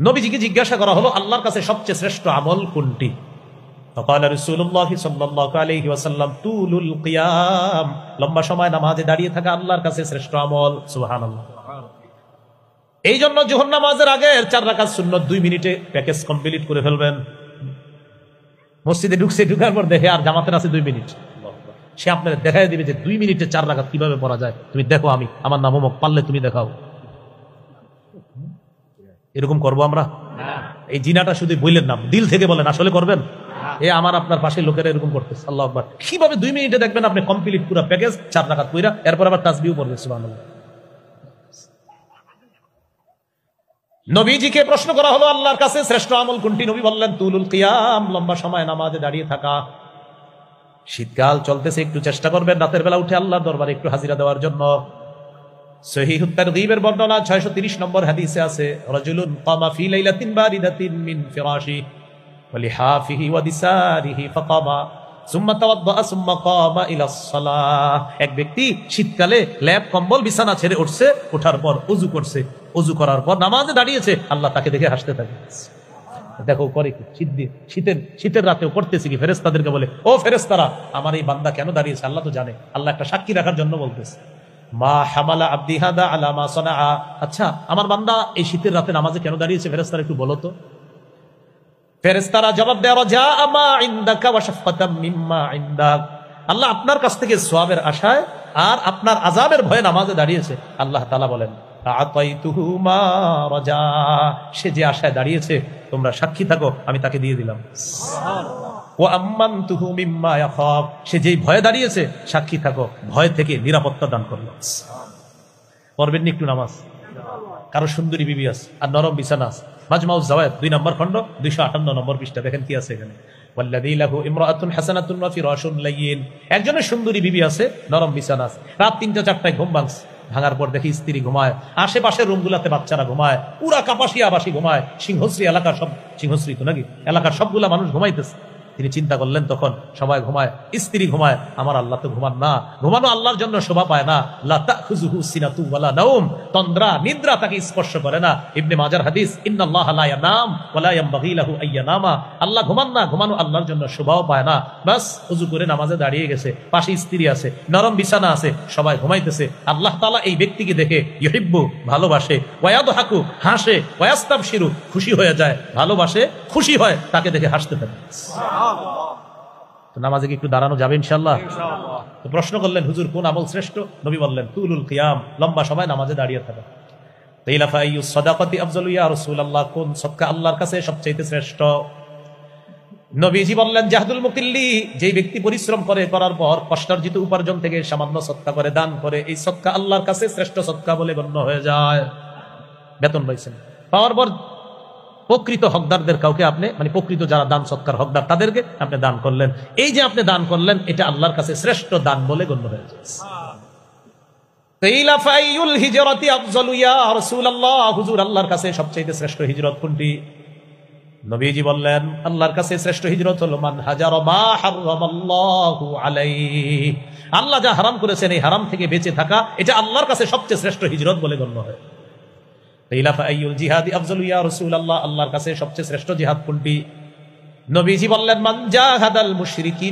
নবীজিকে জিজ্ঞাসা করা হলো আল্লাহর কাছে সবচেয়ে শ্রেষ্ঠ আমল কোনটি? فقال رسول الله صلى الله عليه وسلم طول القيام, লম্বা সময় নামাজে দাঁড়িয়ে থাকা আল্লাহর কাছে শ্রেষ্ঠ আমল। সুবহানাল্লাহ। এই জন্য যোহর নামাজের আগে 4 রাকাত সুন্নত 2 মিনিটে প্যাকেজ কমপ্লিট করে ফেলবেন। মসজিদে ঢুকার পর দেখে আর জামাতের আছে 2 মিনিট, সে আপনার দেখাই দিবে যে 2 মিনিটে 4 রাকাত কিভাবে পড়া যায়। তুমি দেখো, আমার নাম অমুক, পারলে তুমি দেখাও। এরকম করবো আমরা? এই জিনাটা শুধু বললেন না, দিল থেকে বলেন, আসলে করবেন? আমার আপনার পাশের লোকেরা এরকম করতেছে। আল্লাহু আকবার। কিভাবে 2 মিনিটে দেখবেন আপনি কমপ্লিট পুরো প্যাকেজ 4 রাকাত কইরা, এরপর আবার তাসবিহ পড়বেন। সুবহানাল্লাহ। নবীজিকে প্রশ্ন করা হলো আল্লাহর কাছে শ্রেষ্ঠ আমল কোনটি? নবী বললেন তুলুল কিয়াম, লম্বা সময় নামাজে দাঁড়িয়ে থাকা। শীতকাল চলতেছে, একটু চেষ্টা করবেন রাতের বেলা উঠে আল্লাহর দরবারে একটু হাজিরা দেওয়ার জন্য। সহিহুত তারগীবের বর্ণনা 630 নম্বর হাদিসে আছে, রাজুলুন কামা ফি লাইলাতিন বারিদাতিন মিন ফিরাশি ওয়া লিহাফিহি ওয়া দিসারিহি ফাকামা সুম্মা তাওয়াদ্দা সুম্মা কামা ইলাস সালাহ। এক ব্যক্তি শীতকালে ল্যাপ কম্বল বিছানা ছেড়ে উঠছে, ওঠার পর ওযু করছে, ওযু করার পর নামাজে দাঁড়িয়েছে, আল্লাহ তাকে দেখে হাসতে থাকে। দেখো করে কি, শীতের রাতেও করতেছে কি? ফেরেশতাদেরকে বলে, ও ফেরেশতারা, আমার এই বান্দা কেন দাঁড়িয়েছে আল্লাহ তো জানে। আল্লাহ একটা সাক্ষী রাখার জন্য বলতেছে, মা হামালা আব্দি হাদা আলা মা সানাআ। আচ্ছা, আমার বান্দা এই শীতের রাতে নামাজে কেন দাঁড়িয়েছে ফেরেশতারা একটু বলো তো। ফেরেশতারা জবাব দেয়, রাজা মা ইনদাকা ওয়া শাফকাতাম মিম্মা ইনদাক। আল্লাহ আপনার কাছ থেকে সওয়াবের আশায় আর আপনার আযাবের ভয়ে নামাজে দাঁড়িয়েছে। আল্লাহ তাআলা বলেন, আতাইতুহু মা রাজা, সে যে আশায় দাঁড়িয়েছে তোমরা সাক্ষী থাকো, আমি তাকে দিয়ে দিলাম। ওয়া আম্মানতুহু মিম্মা ইয়াখাফ, সে যেই ভয়ে দাঁড়িয়েছে সাক্ষী থাকো, ভয় থেকে নিরাপত্তা দান করলাম। পড়বেন একটু নামাজ। কারো সুন্দরী বিবি আছে আর নরম বিছানা আছে। মাজমাউজ জাওয়ায়েদ 2 নম্বর খণ্ড 258 নম্বর পৃষ্ঠা, দেখেন কি আছে এখানে। ওয়াল্লাযী লাহু ইমরাআতুন হাসানাতুন ওয়া ফিরাশুন লাইয়িন, একজনের সুন্দরী বিবি আছে, নরম বিছানা আছে। রাত 3টা-4টায় ঘুম ভাঙছে, ভাঙার পর দেখি স্ত্রী ঘুমায়, আশেপাশের রুমগুলাতে বাচ্চারা ঘুমায়, পুরা কাপাসিয়া আবাসী ঘুমায়, সিংহশ্রী এলাকার সব, সিংহশ্রী তো নাকি, এলাকার সবগুলা মানুষ ঘুমাইতেছে। তিনি চিন্তা করলেন, তখন সবাই ঘুমায়, স্ত্রী ঘুমায়, আমার আল্লাহ তো ঘুমান না। ঘুমানো আল্লাহর জন্য শোভা পায় না। লা তাখুযুহু সিনাতু ওয়ালা নাওম, তন্দ্রা নিদ্রা তাকে স্পর্শ করে না। ইবনে মাজার হাদিস, ইন্নাল্লাহা লা ইয়ানাম ওয়া লা ইয়ানবাগি লাহু আইয়ানামা। আল্লাহ ঘুমান না, ঘুমানো আল্লাহর জন্য শোভাও পায় না। বাস ওযু করে নামাজে দাঁড়িয়ে গেছে, পাশে স্ত্রী আছে, নরম বিছানা আছে, সবাই ঘুমাইতেছে। আল্লাহ তাআলা এই ব্যক্তিকে দেখে ইউহিব্বু, ভালোবাসে, ওয়া ইয়াদহাকু, হাসে, ওয়া ইয়াস্তাবশিরু, খুশি হয়ে যায়, ভালোবাসে, খুশি হয়, তাকে দেখে হাসতে থাকে। তো নামাজে কি একটু দাঁড়ানো যাবে ইনশাআল্লাহ? তো প্রশ্ন করলেন, হুজুর কোন আমল শ্রেষ্ঠ? নবী বললেন তুলুল কিয়াম, লম্বা সময় নামাজে দাঁড়িয়ে থাকা। তাইলা ফাইয়ুস সাদাকাতি আফজালু ইয়া রাসূলুল্লাহ, কোন সদকা আল্লাহর কাছে সবচেয়ে শ্রেষ্ঠ? নবীজি বললেন জাহদুল মুকিল্লি, যেই ব্যক্তি পরিশ্রম করে, করার পর কষ্টার্জিত উপার্জন থেকে সামান্য সদকা করে, দান করে, এই সদকা আল্লাহর কাছে শ্রেষ্ঠ সদকা বলে গণ্য হয়ে যায়। বেতন পাইছেন, পাওয়ার পর প্রকৃত হকদারদের কাউকে আপনি, মানে প্রকৃত যারা দান সৎকার হকদার, তাদেরকে আপনি দান করলেন। এই যে আপনি দান করলেন, এটা আল্লাহর কাছে শ্রেষ্ঠ দান বলে গণ্য হয়ে যায়। হুজুর আল্লাহর কাছে সবচেয়ে শ্রেষ্ঠ হিজরত কোনটি? নবীজি বললেন আল্লাহর কাছে শ্রেষ্ঠ হিজরত হলো মান হাজারা মা হারামাল্লাহু আলাইহি, আল্লাহ যা হারাম করেছেন এই হারাম থেকে বেঁচে থাকা, এটা আল্লাহর কাছে সবচেয়ে শ্রেষ্ঠ হিজরত বলে গণ্য হয়। আল্লাহর কাছে সবচেয়ে শ্রেষ্ঠ জিহাদ কোনটি? নবীজি বললেন মান জাহাদাল মুশরিকিন